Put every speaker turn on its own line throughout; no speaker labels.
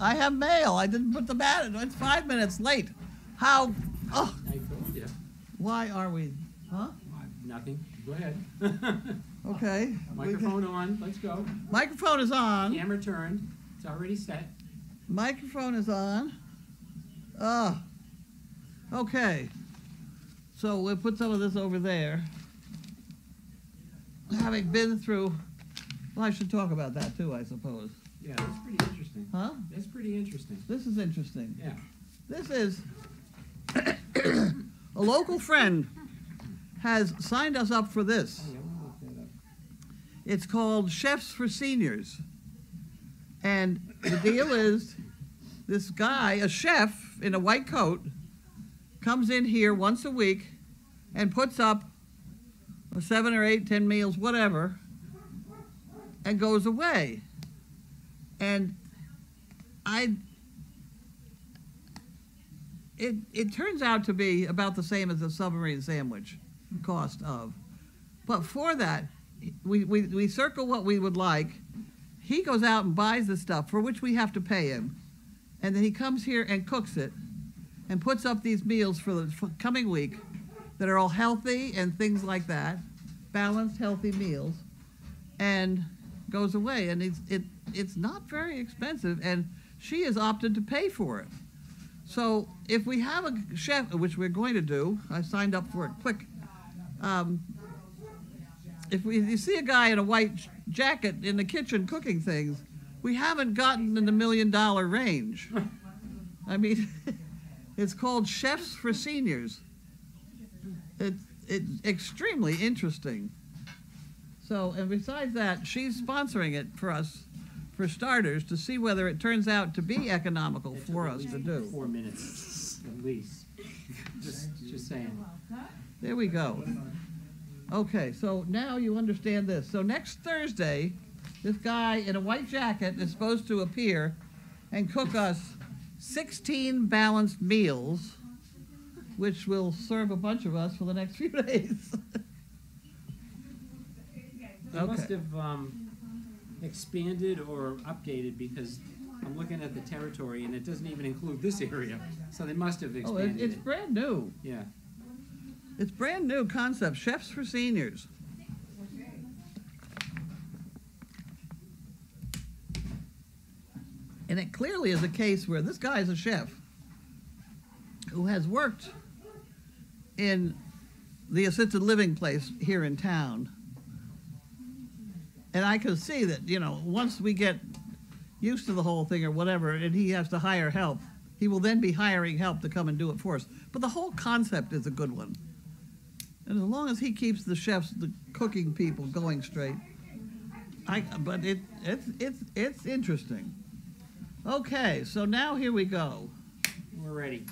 I have mail. I didn't put the bat. It's 5 minutes late. How? Oh.
I told you.
Why are we? Huh?
Nothing. Go ahead.
Okay.
Microphone on. Let's go.
Microphone is on.
Camera turned. It's already set.
Microphone is on. Okay. So we'll put some of this over there. Having been through, well, I should talk about that too, I suppose.
Yeah, that's pretty interesting.
Huh?
That's pretty interesting.
This is interesting.
Yeah.
This is a local friend has signed us up for this.
Oh, yeah, we'll look that up.
It's called Chefs for Seniors. And the deal is this guy, a chef in a white coat, comes in here once a week and puts up 7 or 8, 10 meals, whatever, and goes away. And it turns out to be about the same as a submarine sandwich cost of. But for that, we circle what we would like. He goes out and buys the stuff for which we have to pay him. And then he comes here and cooks it and puts up these meals for the coming week that are all healthy and things like that, balanced, healthy meals, and goes away. And it's not very expensive, and she has opted to pay for it. So if we have a chef, which we're going to do, I signed up for it quick. If you see a guy in a white jacket in the kitchen cooking things, we haven't gotten in the $1 million range. I mean, it's called Chefs for Seniors. It's extremely interesting. So, and besides that, she's sponsoring it for us, for starters, to see whether it turns out to be economical for us to do.
4 minutes, at least. Just saying.
There we go. Okay, so now you understand this. So next Thursday, this guy in a white jacket is supposed to appear and cook us 16 balanced meals, which will serve a bunch of us for the next few days.
They must have expanded or updated, because I'm looking at the territory and it doesn't even include this area. So they must have expanded.
Oh, it's brand new.
Yeah.
It's brand new concept, Chefs for Seniors. And it clearly is a case where this guy is a chef who has worked in the assisted living place here in town. And I can see that, you know, once we get used to the whole thing or whatever, and he has to hire help, he will then be hiring help to come and do it for us. But the whole concept is a good one. And as long as he keeps the chefs, the cooking people going straight, but it's interesting. Okay, so now here we go.
We're ready.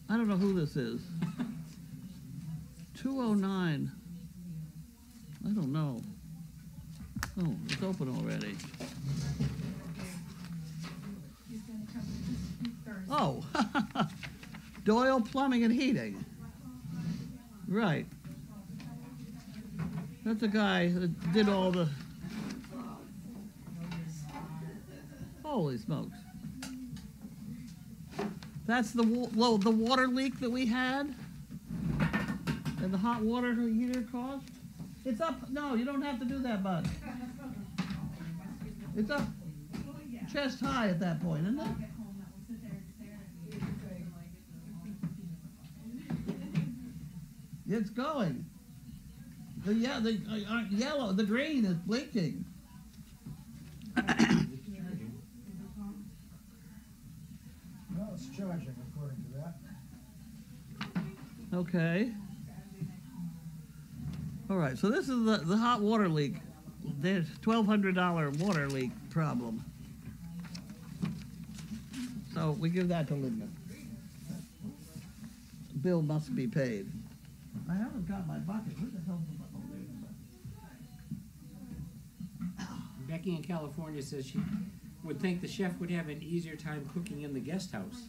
I don't know who this is. 209. I don't know. Oh, it's open already. Oh, Doyle Plumbing and Heating. Right. That's a guy that did all the... Holy smokes. That's the water leak that we had? And the hot water heater cost? It's up. No, you don't have to do that, bud. It's up chest high at that point, isn't it? It's going. The yellow, the green is blinking.
Well, it's charging according to that.
Okay. All right, so this is the hot water leak. There's $1,200 water leak problem. So we give that to Linda. Bill must be paid. I haven't got my bucket. Where the hell's the bucket?
Becky in California says she would think the chef would have an easier time cooking in the guest house.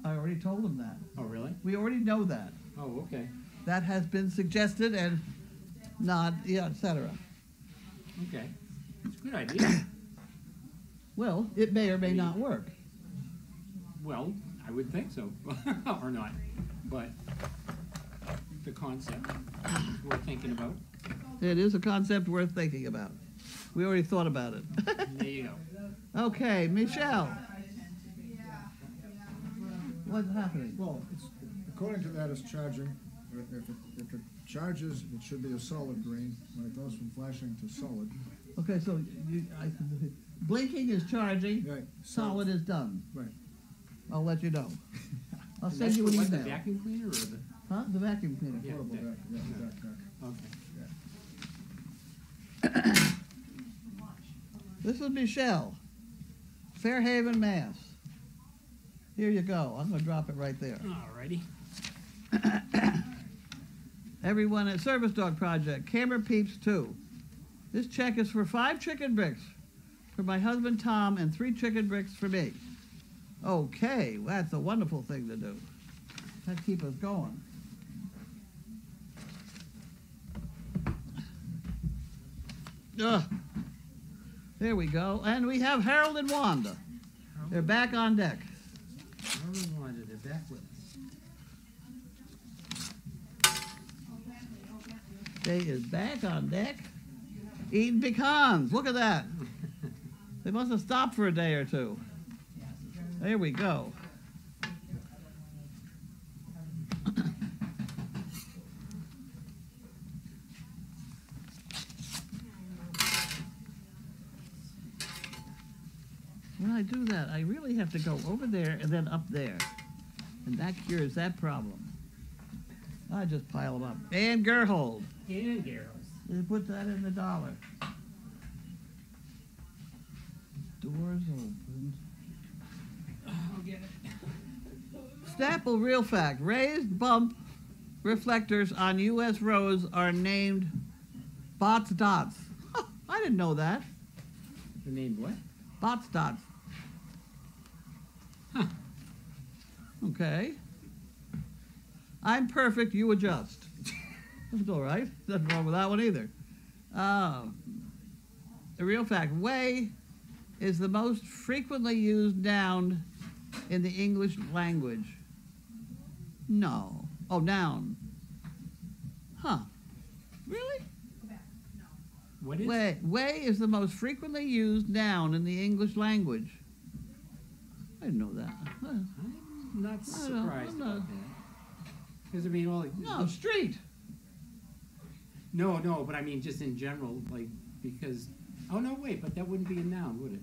I already told him that.
Oh, really?
We already know that.
Oh, okay.
That has been suggested and not, yeah, etc.
Okay. It's a good idea.
Well, it may or may not work.
Well, I would think so, or not. But the concept is worth thinking about.
It is a concept worth thinking about. We already thought about it.
There you go.
Okay, Michelle. What's happening?
Well, it's, according to that, it's charging. If it charges, it should be a solid green. When it goes from flashing to solid.
Okay, so blinking is charging,
Right.
solid is done.
Right.
I'll let you know. I'll
And
send
that's
you an
for what, the
email.
vacuum cleaner or the?
Huh? The vacuum cleaner.
Yeah,
Portable
that-
vac, yeah, vac.
Okay.
This is Michelle, Fairhaven, Mass. Here you go. I'm going to drop it right there.
Alrighty.
Everyone at Service Dog Project, Camera Peeps 2. This check is for 5 chicken bricks for my husband Tom and 3 chicken bricks for me. Okay, well, that's a wonderful thing to do. That keep us going. Ugh. There we go. And we have Harold and Wanda. They're back on deck.
Harold and Wanda, they're back with us.
They is back on deck eating pecans. Look at that. They must have stopped for a day or two. There we go. When I do that, I really have to go over there and then up there. And that cures that problem. I just pile them up. And Gerhold.
And Garrels.
They put that in the dollar. Doors open.
I'll get it.
Snapple real fact. Raised bump reflectors on U.S. roads are named Bots Dots. Huh, I didn't know that.
The name what?
Bots Dots.
Huh.
Okay. I'm perfect, you adjust. That's all right. Nothing wrong with that one either. A real fact. Way is the most frequently used noun in the English language. No. Oh, noun. Huh. Really?
What is?
Way is the most frequently used noun in the English language. I didn't know that. Huh.
I'm not surprised
I'm not-
about that. Because I mean, all
No, street.
no, but I mean just in general, like because. Oh no, wait, but that wouldn't be a noun, would it?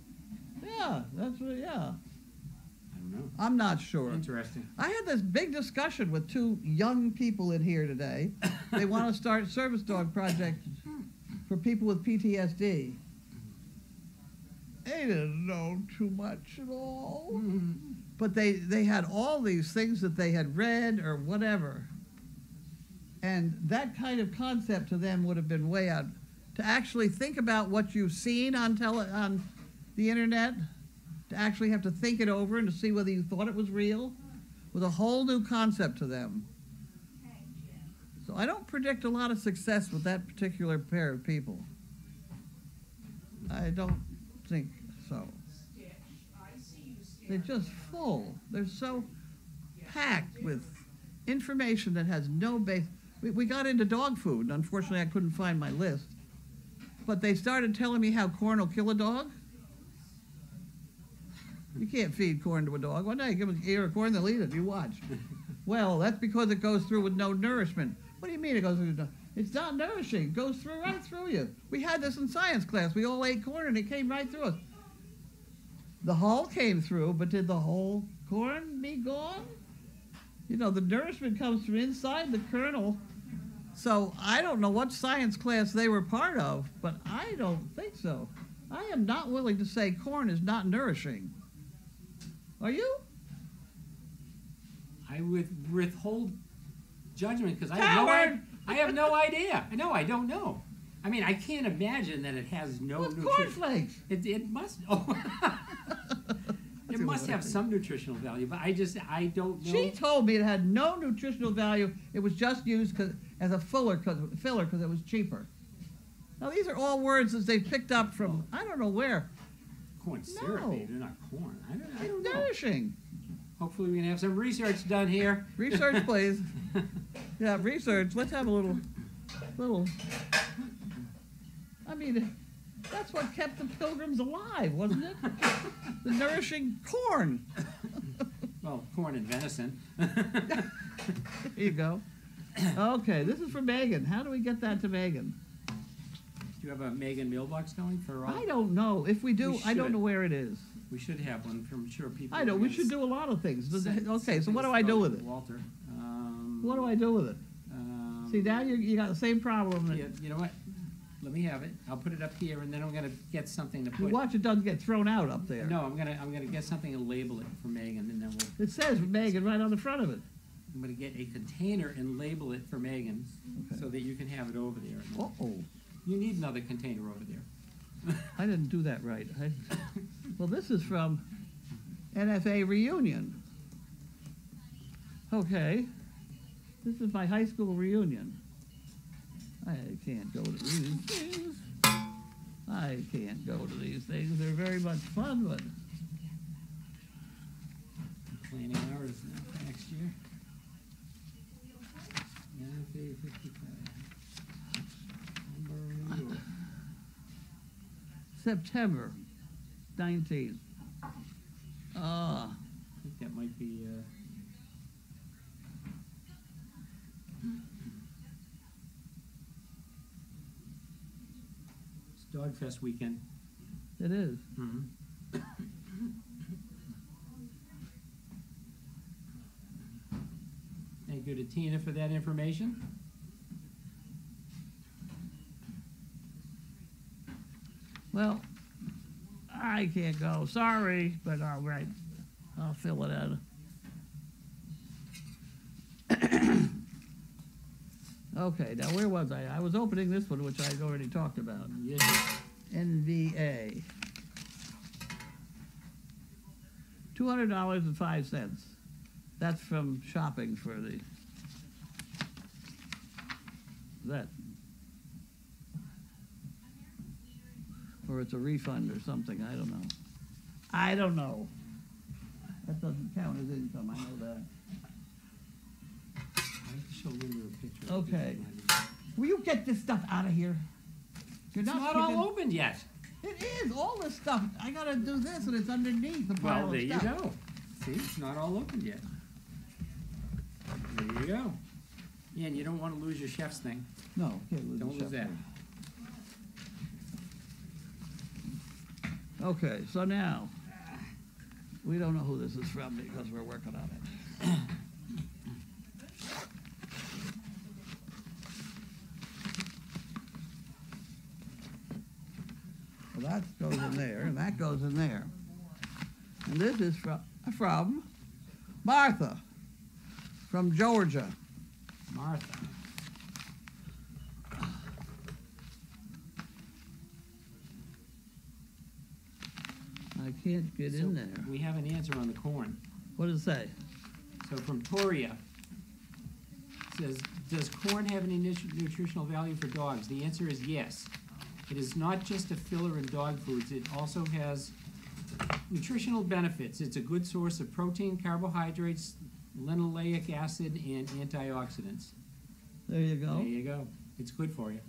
Yeah, that's what, yeah.
I don't know.
I'm not sure.
Interesting.
I had this big discussion with 2 young people in here today. They want to start service dog projects for people with PTSD. They didn't know too much at all.
Mm-hmm.
But they had all these things that they had read or whatever. And that kind of concept to them would have been way out. To actually think about what you've seen on the internet, to actually have to think it over and to see whether you thought it was real, was a whole new concept to them. So I don't predict a lot of success with that particular pair of people. I don't think so. They're just full. They're so packed with information that has no base. We got into dog food, and unfortunately I couldn't find my list. But they started telling me how corn will kill a dog. You can't feed corn to a dog. One day, give them an ear of corn, they'll eat it. You watch. Well, that's because it goes through with no nourishment. What do you mean it goes through? It's not nourishing. It goes through right through you. We had this in science class. We all ate corn, and it came right through us. The hull came through, but did the whole corn be gone? You know, the nourishment comes from inside the kernel. So I don't know what science class they were part of, but I don't think so. I am not willing to say corn is not nourishing. Are you?
I withhold judgment because I
Coward!
have no idea. No, I don't know. I mean, I can't imagine that it has no
With
nutrition.
cornflakes.
It must. Oh. It must have some nutritional value, but I don't know.
She told me it had no nutritional value. It was just used as a filler because it was cheaper. Now these are all words that they picked up from I don't know where.
corn syrup,
No.
they're not corn. I
It's
don't know.
nourishing.
Hopefully we can have some research done here.
Research, please. Yeah, research. Let's have a little. I mean, that's what kept the Pilgrims alive, wasn't it? The nourishing corn.
Well, corn and venison.
There you go. Okay, this is for Megan. How do we get that to Megan?
Do you have a Megan mailbox going for all?
I don't know. If we do,
We
I don't
should.
know where it is.
We should have one. I'm sure people.
I know,
are
we
gonna
should do a lot of things.
send-
Okay,
send
so what do
things
I do
out
with
to
it?
Walter.
What do I do with it? See, now you got the same problem. That
Yeah, you know what? Let me have it. I'll put it up here, and then I'm gonna get something to
you
put.
watch it doesn't get thrown out up there.
No, I'm gonna get something and label it for Megan, and then we'll.
It says Megan right on the front of it.
I'm gonna get a container and label it for Megan,
Okay.
so that you can have it over there.
Uh-oh.
You need another container over there.
I didn't do that right. Well, this is from NFA reunion. Okay. This is my high school reunion. I can't go to these things. I can't go to these things. They're very much fun, but
Planning hours now for next year. NFA 55. Number-
September 19th.
I think that might be, it's Dog Fest weekend.
It is.
Thank you to Tina for that information.
Well, I can't go. Sorry, but all right. I'll fill it out. Okay, now where was I? I was opening this one, which I'd already talked about.
Yes.
NVA. $200.05. That's from shopping for the. That. Or it's a refund or something, I don't know. I don't know. That doesn't count as income, I know that.
I have to show Linda a picture.
Okay. Will you get this stuff out of here? You're
It's not
picking-
all opened yet.
It is, all this stuff. I gotta do this and it's underneath the pile
Well,
of
there you
stuff.
go. See, it's not all opened yet. There you go. Yeah, and you don't want to lose your chef's thing.
No, can't lose
Don't
the
lose
chef
that.
thing. Okay, so now, we don't know who this is from because we're working on it. Well, that goes in there, and that goes in there. And this is from Martha, from Georgia.
Martha.
I can't get in there.
We have an answer on the corn.
What does it say?
So from Toria, says, does corn have any nutritional value for dogs? The answer is yes. It is not just a filler in dog foods. It also has nutritional benefits. It's a good source of protein, carbohydrates, linoleic acid, and antioxidants.
There you go.
There you go. It's good for you.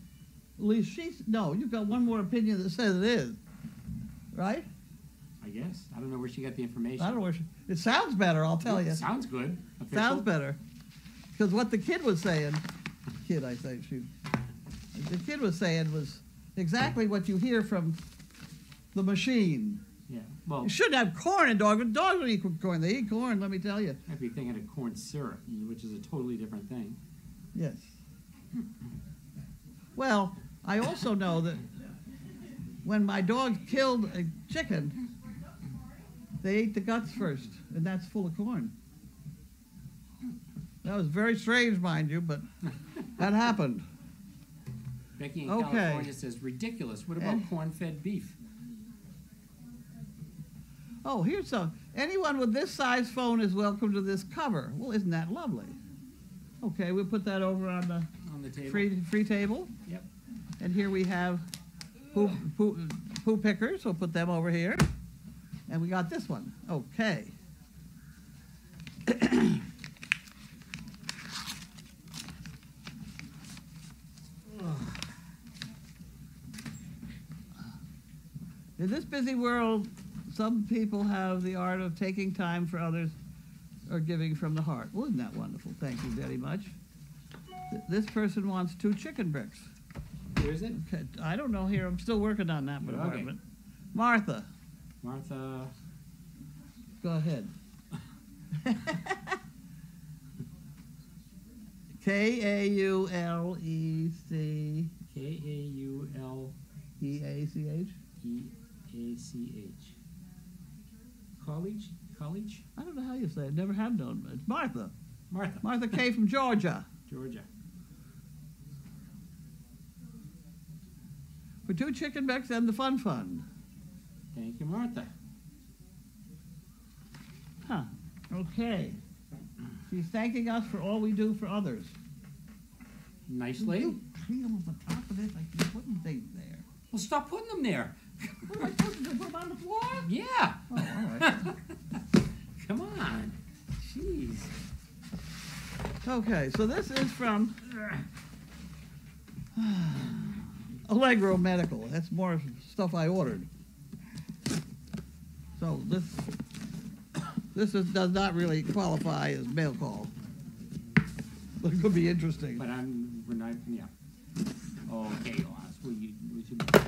At least she's, no, you've got one more opinion that says it is, right?
I guess. I don't know where she got the information.
I don't know where she, it sounds better, I'll tell you.
Sounds good. Official.
Sounds better. Because what the kid was saying, I say, the kid was saying was exactly what you hear from the machine.
Yeah. Well,
You shouldn't have corn in dogs, but dogs don't eat corn. They eat corn, let me tell you.
I'd be thinking of corn syrup, which is a totally different thing.
Yes. Well, I also know that when my dog killed a chicken, they ate the guts first, and that's full of corn. That was very strange, mind you, but that happened.
Becky in
Okay.
California says, ridiculous. What about
And-
corn-fed beef?
Oh, here's some. Anyone with this size phone is welcome to this cover. Well, isn't that lovely? Okay, we'll put that over on the
On the table.
free table.
Yep.
And here we have poo pickers. We'll put them over here. And we got this one. Okay. In this busy world, some people have the art of taking time for others or giving from the heart. Well, isn't that wonderful? Thank you very much. This person wants 2 chicken bricks.
Where is it?
Okay, I don't know here. I'm still working on that
Okay.
department. Martha,
Martha.
go ahead. K-A-U-L-E-C.
K-A-U-L-E-A-C-H.
E-A-C-H.
College? College?
I don't know how you say it. Never have known. It's Martha.
Martha.
Martha K. from Georgia.
Georgia.
For 2 chicken bricks and the Fun Fund.
Thank you, Martha.
Huh. Okay. She's thanking us for all we do for others.
Nice
You
lady.
clean them on the top of this like you're putting things there.
Well, stop putting them there.
What am I supposed to do? Put them on the floor?
Yeah.
Oh, all right.
Come on. Jeez.
Okay, so this is from Allegro Medical. That's more stuff I ordered. So this does not really qualify as mail call. But it could be interesting.
But we're not, yeah. Okay, Oz, we should, huh?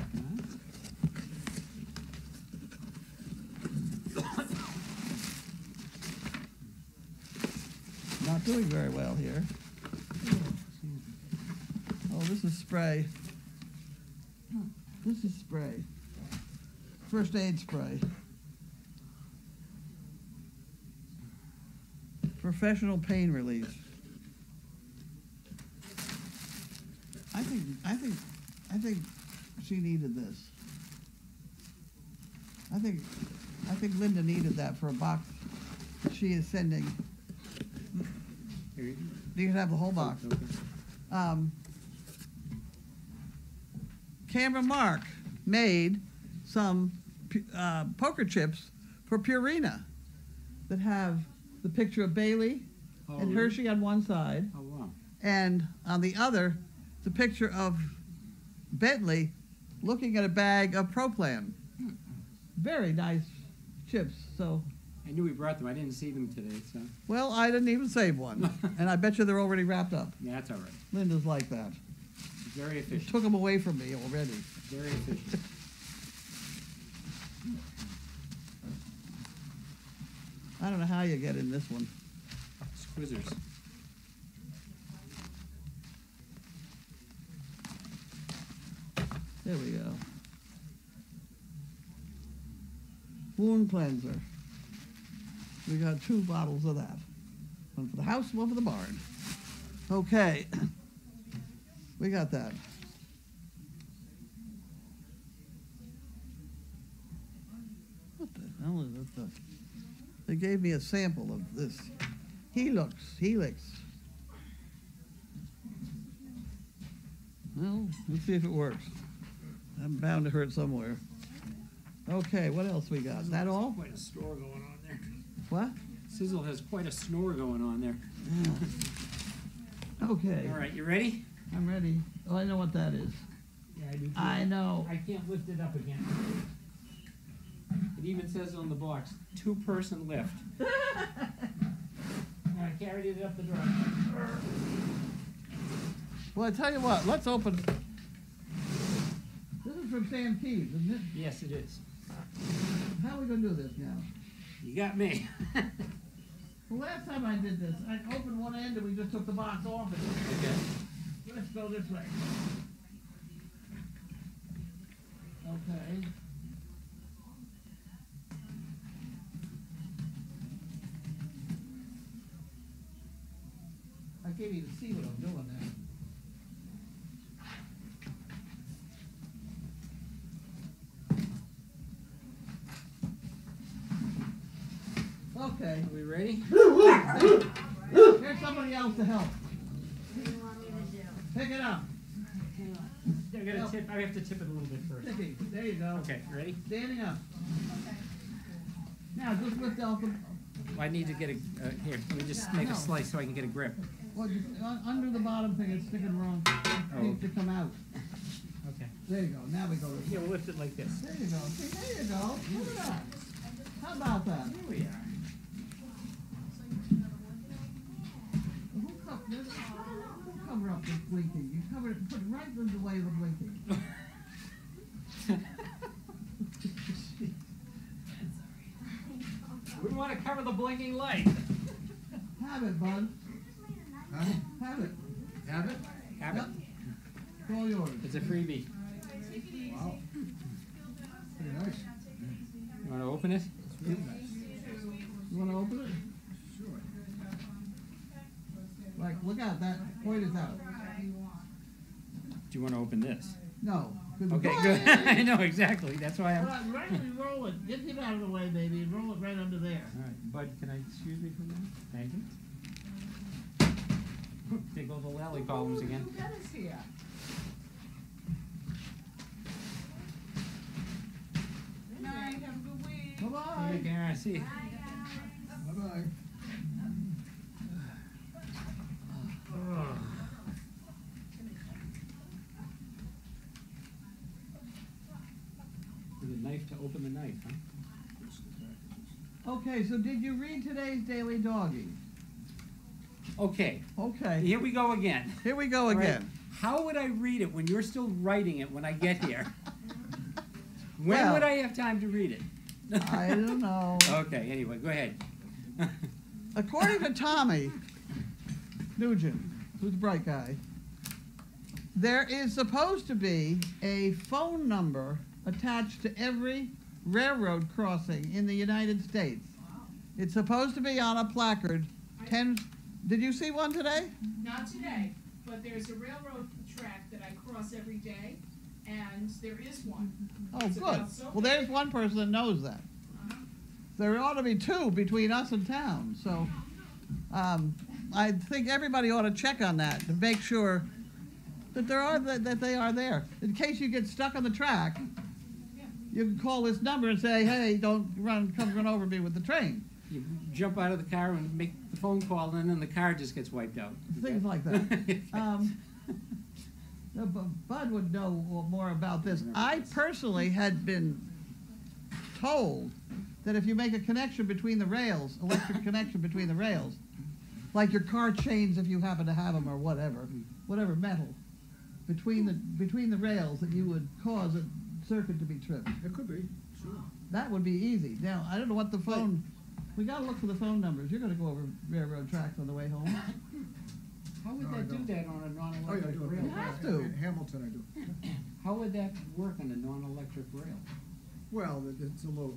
Not doing very well here. Oh, this is spray. This is spray. First aid spray. Professional pain relief. I think she needed this. I think Linda needed that for a box she is sending.
Here you
You can have the whole
go.
box.
Okay.
Camera Mark made some poker chips for Purina that have the picture of Bailey
Oh,
and
really?
Hershey on one side,
Oh, wow.
and on the other, the picture of Bentley looking at a bag of Proplan. Very nice chips. So,
I knew we brought them. I didn't see them today, so
well, I didn't even save one, and I bet you they're already wrapped up.
that's all right.
Linda's like that.
Very
She
efficient.
took them away from me already.
Very efficient.
I don't know how you get in this one.
Squizzers.
There we go. Wound cleanser. We got 2 bottles of that. One for the house, one for the barn. Okay. We got that. What the hell is this? They gave me a sample of this. Helix. Well, let's see if it works. I'm bound to hurt somewhere. Okay, what else we got? Is that all?
Quite a snore going on there.
What?
Sizzle has quite a snore going on there.
Yeah. Okay.
All right, you ready?
I'm ready. Oh, I know what that is.
Yeah, I do too.
I know.
I can't lift it up again. It even says on the box, 2-person lift. I carried it up the driveway.
Well, I tell you what, let's open. This is from Sam Keys, isn't it?
Yes, it is.
How are we going to do this now?
You got me.
The last time I did this, I opened one end and we just took the box off it.
Okay.
Let's go this way. Okay. I can't even see what I'm doing now. Okay.
Are we ready?
Here's somebody else to help.
What do you want me to do?
Pick it up.
Hang on. I gotta tip. I have to tip it a little bit first.
Tippy. There you go.
Okay, ready?
Standing up. Now, just lift off the,
I need to get a, here, let me just make a slice so I can get a grip.
well, under the bottom thing, it's sticking wrong. It needs to come out.
Okay.
There you go, now we go.
Yeah, we'll lift it like this.
There you go, see, there you go, look at that. How about that?
Here we are.
Who cover up this blinking? You cover it, put it right in the way of the blinking.
We want to cover the blinking light.
Have it, bud,
Huh?
have it.
Have it?
Have it.
Yep. It's all yours.
It's a freebie.
Wow. Pretty nice.
You want to open it?
It's really nice.
You wanna open it?
Sure.
Like, look out, that point is out.
Do you want to open this?
No.
Okay, good. I know, exactly. That's why I'm.
Right, roll it. Get it out of the way, baby, and roll it right under there.
All right, Bud, can I excuse me for a minute? Thank you. Take all the lally problems again.
That is here.
Good night, have a good week.
Bye-bye.
Take care, I see you.
Bye-bye.
With a knife to open the knife, huh?
Okay, so did you read today's Daily Doggy?
Okay,
Okay,
here we go again.
here we go
All right,
again.
how would I read it when you're still writing it when I get here? When
Well-
would I have time to read it?
I don't know.
Okay, anyway, go ahead.
According to Tommy Nugent, who's a bright guy, there is supposed to be a phone number attached to every railroad crossing in the United States. It's supposed to be on a placard. Did you see one today?
Not today, but there's a railroad track that I cross every day, and there is one.
Oh,
It's
good.
about so
Well, there's one person that knows that.
Uh-huh.
There ought to be two between us and town, so I think everybody ought to check on that to make sure that that they are there. In case you get stuck on the track, you can call this number and say, "Hey, don't come run over me with the train."
You jump out of the car and make the phone call, and then the car just gets wiped out.
Things like that. Bud would know more about this. I personally had been told that if you make a connection between the rails, electric connection between the rails, like your car chains if you happen to have them or whatever metal, between the rails, that you would cause a circuit to be tripped.
It could be, sure.
That would be easy. Now, I don't know what the phone, we gotta look for the phone numbers. You're gonna go over railroad tracks on the way home.
How would
No, I
that do
don't.
that on a
Oh, yeah, I
non-electric
do.
rail?
You have to.
In Hamilton, I do.
How would that work on a non-electric rail?
Well, it's a low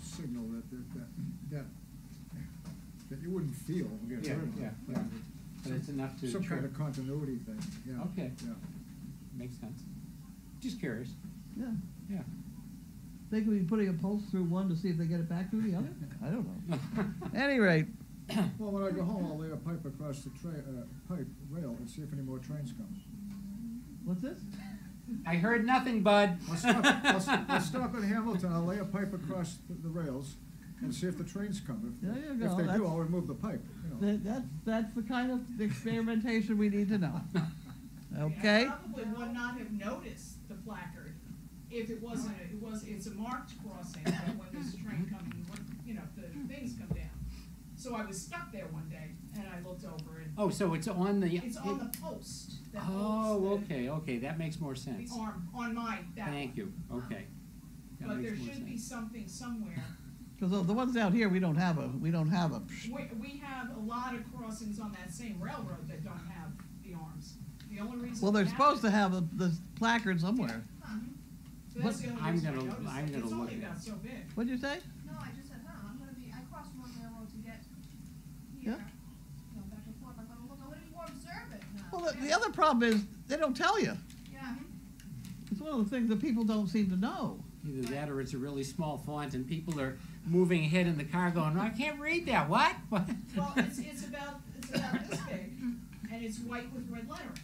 signal that you wouldn't feel. Again,
Yeah. But it's enough to.
Some kind
trip.
of continuity thing, yeah.
Okay.
Yeah.
Makes sense. Just curious.
Yeah.
Yeah.
They could be putting a pulse through one to see if they get it back through the other. I don't know. At any rate,
Well, when I go home, I'll lay a pipe across the pipe rail and see if any more trains come.
what's this?
I heard nothing, Bud.
I'll stop at Hamilton, I'll lay a pipe across the rails and see if the trains come.
There you
If
go.
they
That's-
do, I'll remove the pipe, you know.
That's the kind of experimentation we need to know. Okay?
I probably would not have noticed the placard if it wasn't, it's a marked crossing, but when there's a train coming, the things come down. So I was stuck there one day, and I looked over, and
Oh, so it's on the.
it's on the post that
Oh,
holds
okay, that makes more
the
sense.
arm, on that
Thank
one.
you, okay. That
But
makes
there
more
should be
sense.
something somewhere.
Because the ones out here, we don't have a.
We have a lot of crossings on that same railroad that don't have the arms. The only reason.
Well, they're
we have
supposed
it-
to have the placard somewhere.
So that's the only
I'm
reason I
gonna-
noticed
I'm
it.
gonna
It's
look
only
at
about
it.
so big.
What'd you say?
No, I just said, I crossed one railroad to get
Yeah.
here. Back and forth, I thought, look, I wouldn't even observe it now.
Well, the other problem is they don't tell you.
Yeah.
It's one of the things that people don't seem to know.
Either that or it's a really small font and people are moving ahead in the car going, I can't read that, what?
Well, it's about this big, and it's white with red lettering.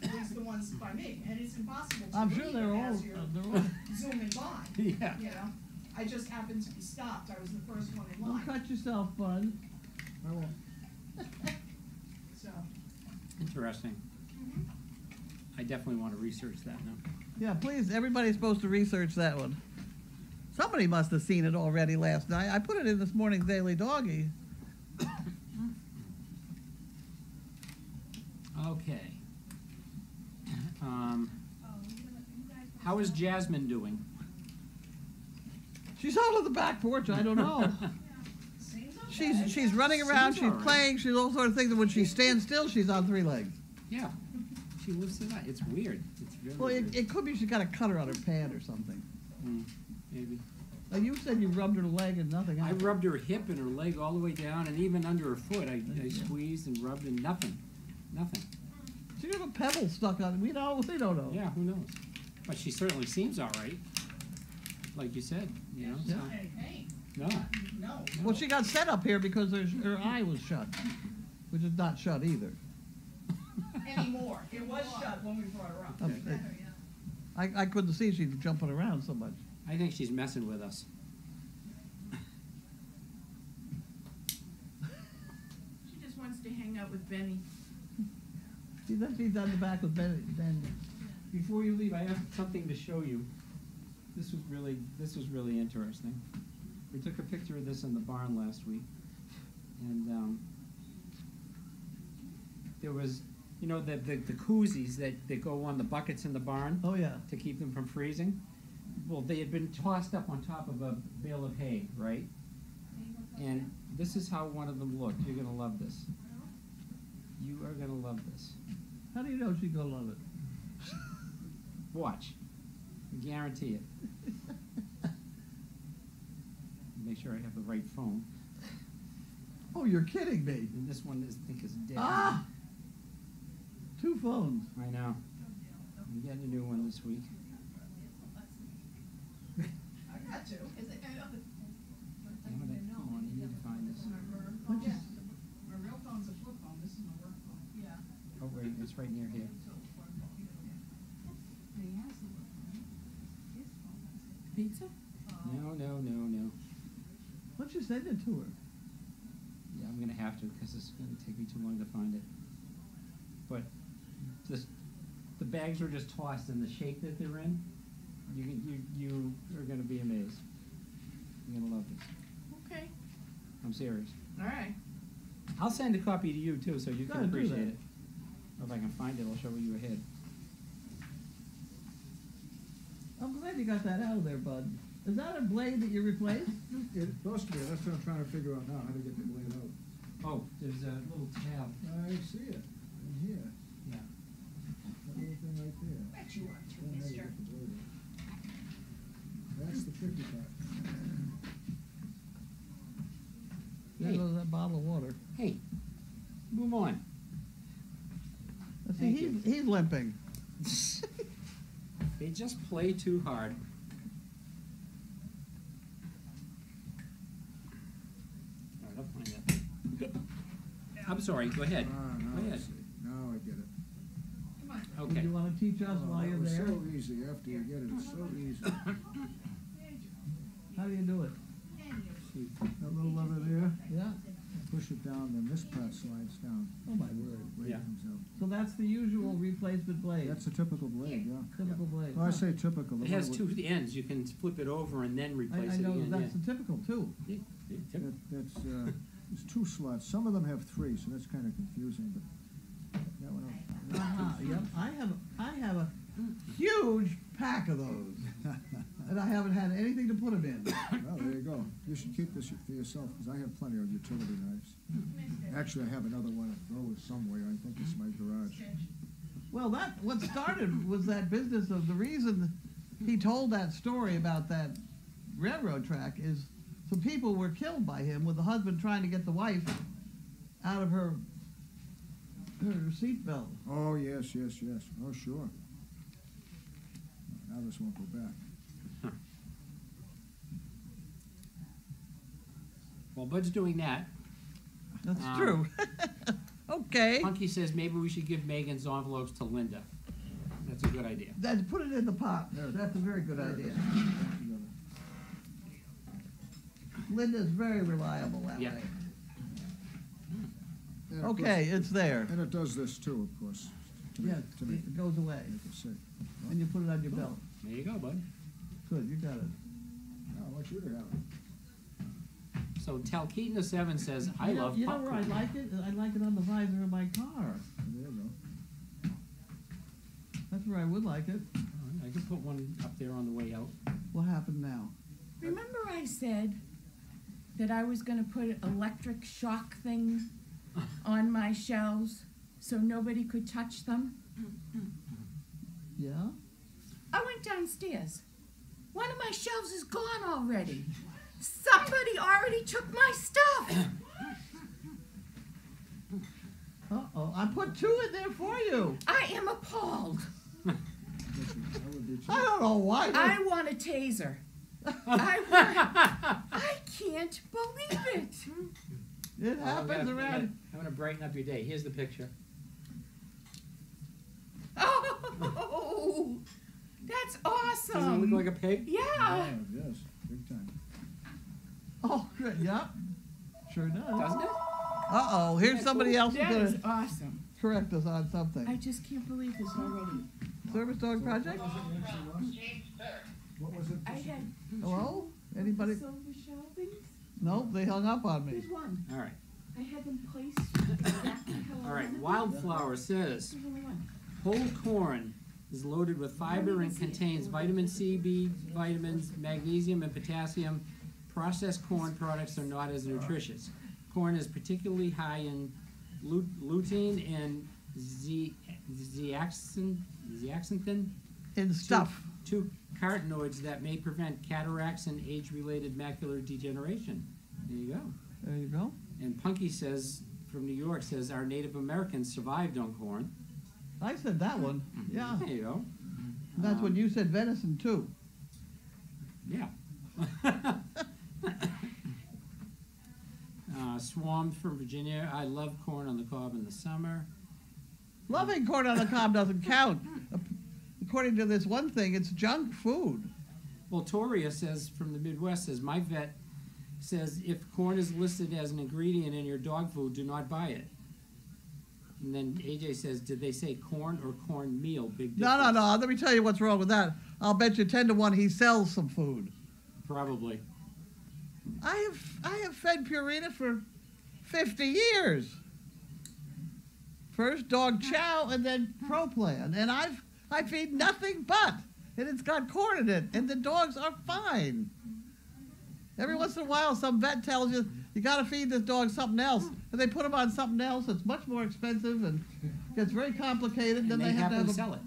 At least the ones by me, and it's impossible to
I'm
read
sure they're
it
all.
as you're
They're all
zooming by.
Yeah.
You know, I just happened to be stopped. I was the first one in
Don't
line,
cut yourself, bud.
I won't.
so.
Interesting. I definitely want to research that now.
Yeah, please, everybody's supposed to research that one. Somebody must have seen it already last night. I put it in this morning's Daily Doggy.
Okay. How is Jasmine doing?
She's out on the back porch, I don't know.
Seems okay.
She's running around,
Seems
she's
all right.
playing, she's all sort of things, and when she stands still, she's on 3 legs.
Yeah. She lives it out. It's weird. It's very
Well,
weird.
it could be she got a cutter on her pad or something.
Maybe.
Now, you said you rubbed her leg and nothing
I
happened.
rubbed her hip and her leg all the way down, and even under her foot. I squeezed and rubbed, and nothing. Nothing.
She got a pebble stuck on it. We don't know.
Yeah, who knows? But she certainly seems all right. Like you said, you know.
Yeah.
So,
Hey, hey,
no.
no.
Well, she got set up here because her eye was shut, which is not shut either.
Anymore. It was shut when we brought her up.
Okay.
I couldn't see she's jumping around so much.
I think she's messing with us.
She just wants to hang out with Benny.
See, then she's on the back with Ben.
Before you leave, I have something to show you. This was really interesting. We took a picture of this in the barn last week, and there was, you know, the koozies that go on the buckets in the barn
Oh, yeah.
to keep them from freezing. Well, they had been tossed up on top of a bale of hay, right? And this is how one of them looked. You're gonna love this. You are gonna love this.
How do you know she's going to love it?
Watch. I guarantee it. Make sure I have the right phone.
Oh, you're kidding me.
And this one I think is dead.
Ah! 2 phones.
I know. I'm getting a new one this week.
I got to.
Is it?
Damn it, come on, you need to find this.
Yeah. My real phone's a flip phone. This is my work phone.
Yeah.
Oh, wait, it's right near here. Pizza? No.
Why don't you send it to her?
Yeah, I'm gonna have to because it's gonna take me too long to find it. But the bags were just tossed in the shape that they're in. You are gonna be amazed. You're gonna love this.
Okay.
I'm serious.
All right.
I'll send a copy to you too, so you
Go
can
ahead, do
appreciate
that.
it. Or if I can find it, I'll show you ahead.
I'm glad you got that out of there, bud. Is that a blade that you replaced?
It's supposed to be, that's what I'm trying to figure out now, how to get the blade out.
Oh, there's a little tab.
I see it, in here,
Yeah.
that little thing right there.
Bet you want to,
Then how you
mister.
get the blade out. That's the tricky part.
There
Hey.
goes that bottle of water.
Hey, move on.
See,
Thank you.
he's limping.
They just play too hard. All right, I'll find that. I'm sorry, go ahead.
Ah,
Go
now I
ahead.
see, now I get it.
Come on.
Would
Okay.
you want to teach us
Oh,
while
it
you're
was
there?
so easy, after you get it, it's so easy.
How do you do it?
That little lever there,
Yeah?
push it down, then this part slides down.
Oh, my word.
Blade
Yeah.
comes out.
So that's the usual replacement blade.
That's a typical blade, yeah.
Typical blade.
Well, I say typical. the
It has
one with-
two ends. You can flip it over and then replace
I
it
know
again.
that's the typical too.
Yeah. Yeah, typical.
That's, there's 2 slots, some of them have 3, so that's kinda confusing, but that one,
Yep. I have a huge pack of those, and I haven't had anything to put them in.
well, there you go. You should keep this for yourself, because I have plenty of utility knives. Actually, I have another one of those somewhere, I think it's my garage.
Well, what started was that business of the reason he told that story about that railroad track is some people were killed by him with the husband trying to get the wife out of her seatbelt.
Oh, yes, oh, sure. Now this won't go back.
While Bud's doing that,
That's true. Okay.
Punky says maybe we should give Megan's envelopes to Linda. That's a good idea.
Then put it in the pot. That's a very good idea. Linda's very reliable that
Yeah.
way.
And of
Okay,
course-
it's there.
And it does this too, of course, to make,
Yes,
to make
it goes away.
it safe.
And you put it on your belt.
There you go, bud.
Good, you got it.
No, I want you to have it.
So Talkeetna7 says, I
You know-
love
You know where I
popcorn.
like it? I like it on the visor of my car.
There you go.
That's where I would like it.
All right, I can put one up there on the way out.
What happened now?
Remember I said that I was gonna put electric shock things on my shelves so nobody could touch them?
Yeah?
I went downstairs. One of my shelves is gone already. Somebody already took my stuff.
Uh-oh, I put 2 in there for you.
I am appalled.
That would be
I don't know why.
I want a taser. I can't believe it.
It happens around.
I'm gonna brighten up your day. Here's the picture.
Oh, that's awesome.
Doesn't it look like a pig?
Yeah.
Yes, big time.
Oh, good, yeah. Sure does.
Doesn't it?
Uh-oh, here's somebody else who's
That is
gonna
awesome.
correct us on
I
something.
just can't believe this already.
Service dog project?
What was it actually was? What was it?
I had
Hello? Anybody?
silver shelvings.
Nope, they hung up on me.
There's one.
All right.
I had them placed exactly how I
All right.
wanted them.
Wildflower says,
There's only one.
whole corn is loaded with fiber and contains vitamin C, B vitamins, magnesium, and potassium. Processed corn products are not as nutritious. Corn is particularly high in lutein and zeaxanthin,
In stuff.
two carotenoids that may prevent cataracts and age-related macular degeneration. There you go.
There you go.
And Punky says, from New York, says our Native Americans survived on corn.
I said that one. Yeah.
There you go.
That's when you said venison too.
Yeah. Swam from Virginia. I love corn on the cob in the summer.
Loving corn on the cob doesn't count. According to this one thing, it's junk food.
Well, Toria says from the Midwest, says my vet says if corn is listed as an ingredient in your dog food, do not buy it. And then AJ says, did they say corn or cornmeal? Big difference.
No. Let me tell you what's wrong with that. I'll bet you 10 to 1 he sells some food.
Probably.
I have fed Purina for 50 years. First dog chow and then Pro Plan, and I feed nothing but, and it's got corn in it, and the dogs are fine. Every once in a while, some vet tells you you got to feed this dog something else, and they put him on something else that's much more expensive and gets very complicated.
And
then
they
have to
happen
have
to sell it.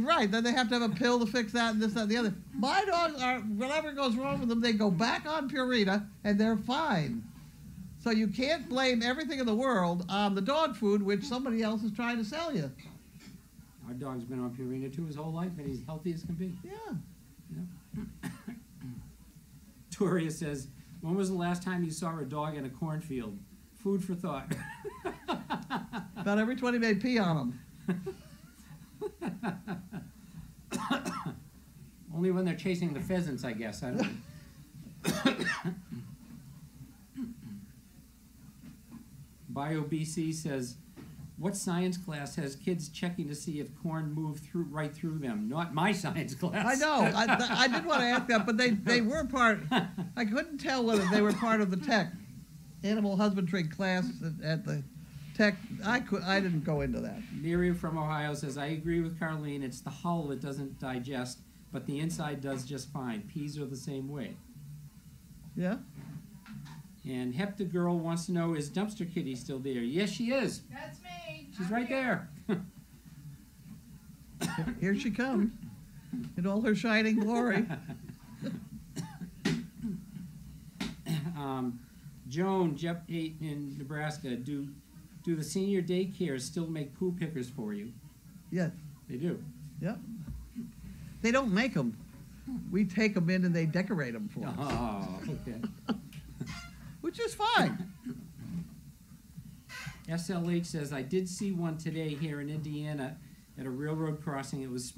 Right, then they have to have a pill to fix that and this, that, and the other. My dogs are, whatever goes wrong with them, they go back on Purina and they're fine. So you can't blame everything in the world on the dog food which somebody else is trying to sell you.
Our dog's been on Purina too his whole life, and he's healthy as can be.
Yeah.
Toria says, when was the last time you saw a dog in a cornfield? Food for thought.
About every 20 may pee on them.
Only when they're chasing the pheasants, I guess. I don't know. BioBC says, what science class has kids checking to see if corn moved right through them? Not my science class.
I know. I did want to ask that, but they were part. I couldn't tell whether they were part of the tech animal husbandry class at the tech. I didn't go into that.
Miriam from Ohio says, I agree with Carlene. It's the hull that doesn't digest, but the inside does just fine. Peas are the same way.
Yeah.
And Hepta Girl wants to know, is Dumpster Kitty still there? Yes, she is.
That's me.
She's
I'm
right
here.
there.
Here she comes in all her shining glory.
Joan, Jeff 8 in Nebraska, do the senior daycares still make poo pickers for you?
Yes.
They do.
Yep. They don't make them. We take them in and they decorate them for us,
Oh, okay.
which is fine.
SLH says, I did see one today here in Indiana at a railroad crossing. It was a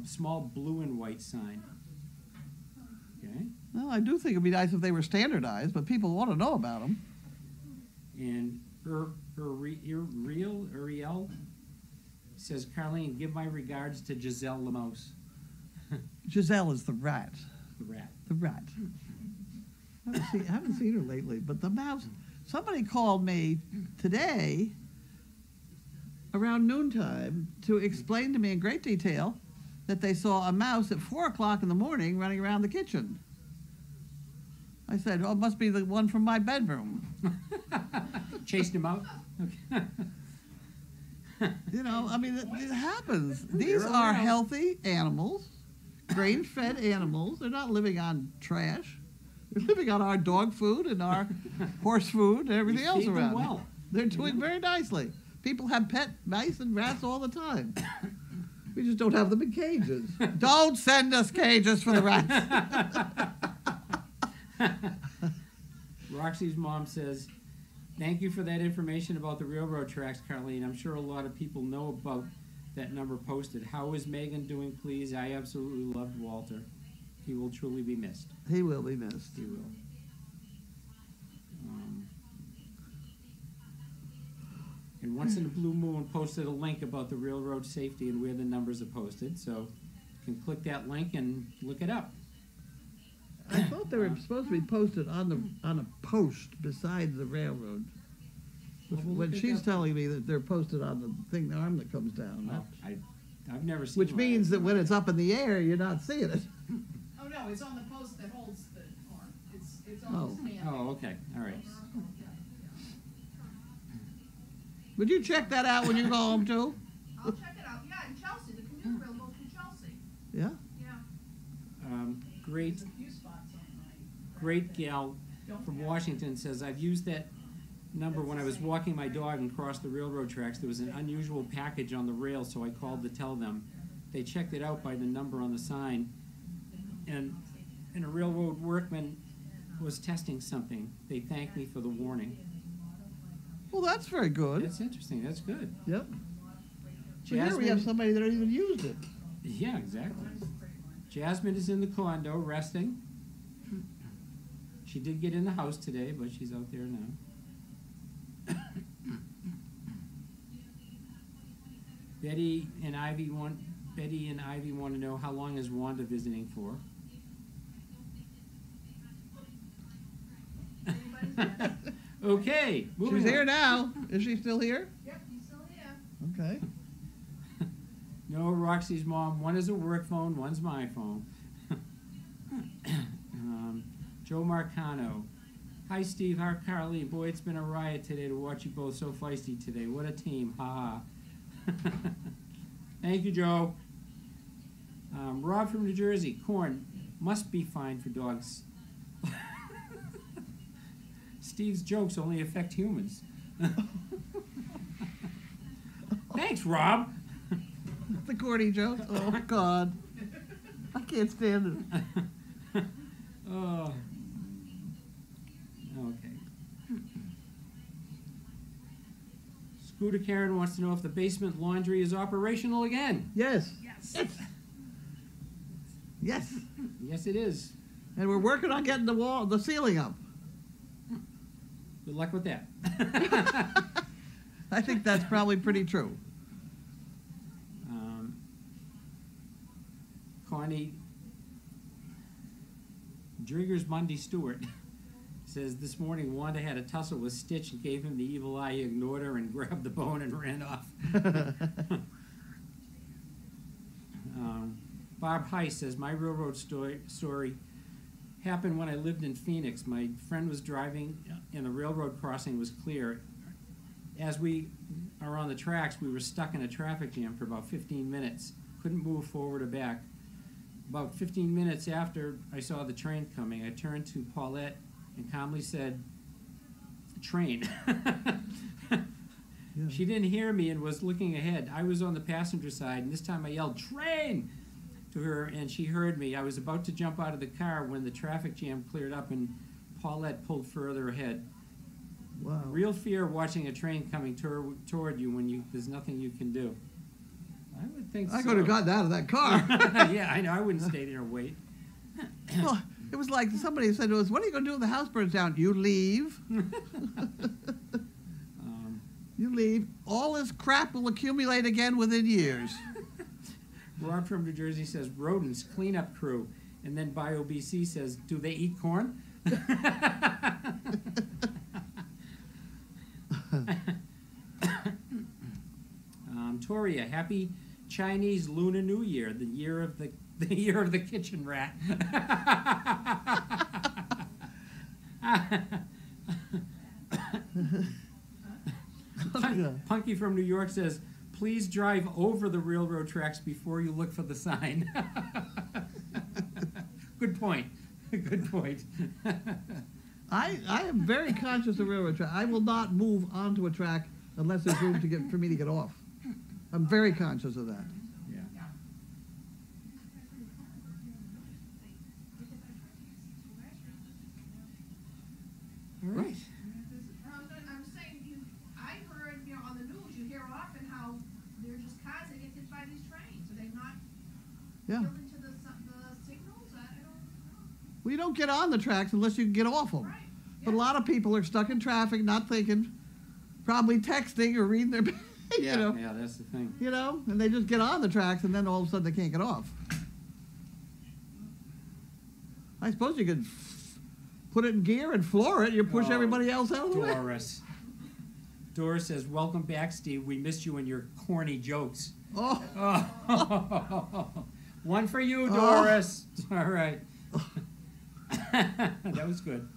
small blue and white sign. Okay.
Well, I do think it'd be nice if they were standardized, but people want to know about them.
And Uriel says, Carlene, give my regards to Giselle Lamos.
Giselle is the rat.
The rat.
The rat. I haven't seen her lately, but the mouse. Somebody called me today around noontime to explain to me in great detail that they saw a mouse at 4 o'clock in the morning running around the kitchen. I said, oh, it must be the one from my bedroom.
Chased him out? Okay.
You know, I mean, it happens. These
They're
are
around.
healthy animals, grain-fed animals. They're not living on trash. They're living on our dog food and our horse food and everything
You
else
feed them
around.
well.
They're doing very nicely. People have pet mice and rats all the time. We just don't have them in cages. Don't send us cages for the rats.
Roxy's mom says, thank you for that information about the railroad tracks, Carlene. I'm sure a lot of people know about that number posted. How is Megan doing, please? I absolutely loved Walter. He will truly be missed.
He will be missed.
He will. And Once in a Blue Moon posted a link about the railroad safety and where the numbers are posted, so you can click that link and look it up.
I thought they were supposed to be posted on a post beside the railroad.
Well, we'll
When
look at
she's
that.
telling me that they're posted on the thing, the arm that comes down.
Oh, I've never seen
Which
one.
means that when it's up in the air, you're not seeing it.
Oh, no, it's on the post that holds the arm. It's
Oh.
on the stand.
Oh, okay, all right.
Would you check that out when you go home too?
I'll check it out. Yeah, in Chelsea, the commuter rail goes to Chelsea.
Yeah?
Yeah.
Great,
There's a few spots on my.
great gal
Don't
from
have-
Washington says, I've used that number when I was walking my dog and crossed the railroad tracks. There was an unusual package on the rail, so I called to tell them. They checked it out by the number on the sign, and a railroad workman was testing something. They thanked me for the warning.
Well, that's very good.
That's interesting, that's good.
Yep. So here we have somebody that even used it.
Yeah, exactly. Jasmine is in the condo resting. She did get in the house today, but she's out there now. Betty and Ivy want to know, how long is Wanda visiting for? Okay, moving
She's
on.
here now. Is she still here?
Yep, he's still here.
Okay.
No, Roxy's mom, one is a work phone, one's my phone. Joe Marcano. Hi, Steve. Hi, Carlene. Boy, it's been a riot today to watch you both so feisty today. What a team. Ha ha. Thank you, Joe. Rob from New Jersey. Corn must be fine for dogs. Steve's jokes only affect humans. Thanks, Rob.
The corny joke. Oh, God. I can't stand it.
Oh. Okay. Scooter Karen wants to know if the basement laundry is operational again.
Yes.
Yes.
Yes.
Yes, it is.
And we're working on getting the ceiling up.
Good luck with that.
I think that's probably pretty true.
Connie Driggers Mundy Stewart says this morning Wanda had a tussle with Stitch and gave him the evil eye. He ignored her and grabbed the bone and ran off. Bob Heiss says my railroad story happened when I lived in Phoenix. My friend was driving and the railroad crossing was clear. As we are on the tracks, we were stuck in a traffic jam for about 15 minutes. Couldn't move forward or back. About 15 minutes after I saw the train coming, I turned to Paulette and calmly said, "Train."
Yeah.
She didn't hear me and was looking ahead. I was on the passenger side, and this time I yelled, "Train!" to her, and she heard me. I was about to jump out of the car when the traffic jam cleared up and Paulette pulled further ahead.
Wow.
Real fear watching a train coming toward you when there's nothing you can do. I would think so.
I could have gotten out of that car.
Yeah, I know. I wouldn't stay there and wait.
Well, It was like somebody said to us, "What are you going to do when the house burns down?" You leave. You leave. All this crap will accumulate again within years.
Rob from New Jersey says rodents, cleanup crew. And then BioBC says, do they eat corn? Toria, happy Chinese Lunar New Year, the year of the kitchen rat. Punky from New York says, please drive over the railroad tracks before you look for the sign. Good point. Good point.
I am very conscious of railroad track. I will not move onto a track unless there's room for me to get off. I'm very conscious of that.
Yeah. All right.
I'm saying, I heard, on the news, you hear often how they're just cars that get hit by these trains. Are they not
Yeah.
built into the signals? I don't know.
Well, you don't get on the tracks unless you can get off them.
Right.
But a lot of people are stuck in traffic, not thinking, probably texting or reading their,
Yeah, yeah, that's the thing.
and they just get on the tracks, and then all of a sudden they can't get off. I suppose you could put it in gear and floor it. You push
Oh,
everybody else out of the way.
Doris says, welcome back, Steve. We missed you and your corny jokes.
Oh,
Oh. One for you,
Oh.
Doris. All right. That was good.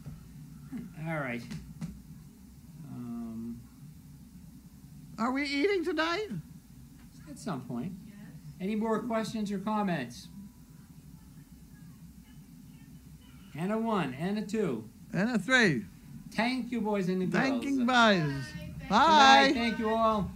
All right.
are we eating tonight?
At some point. Any more questions or comments? And a 1, and a 2.
And a 3.
Thank you, boys and girls.
Thanking buys.
Good night.
Bye.
Thank you all.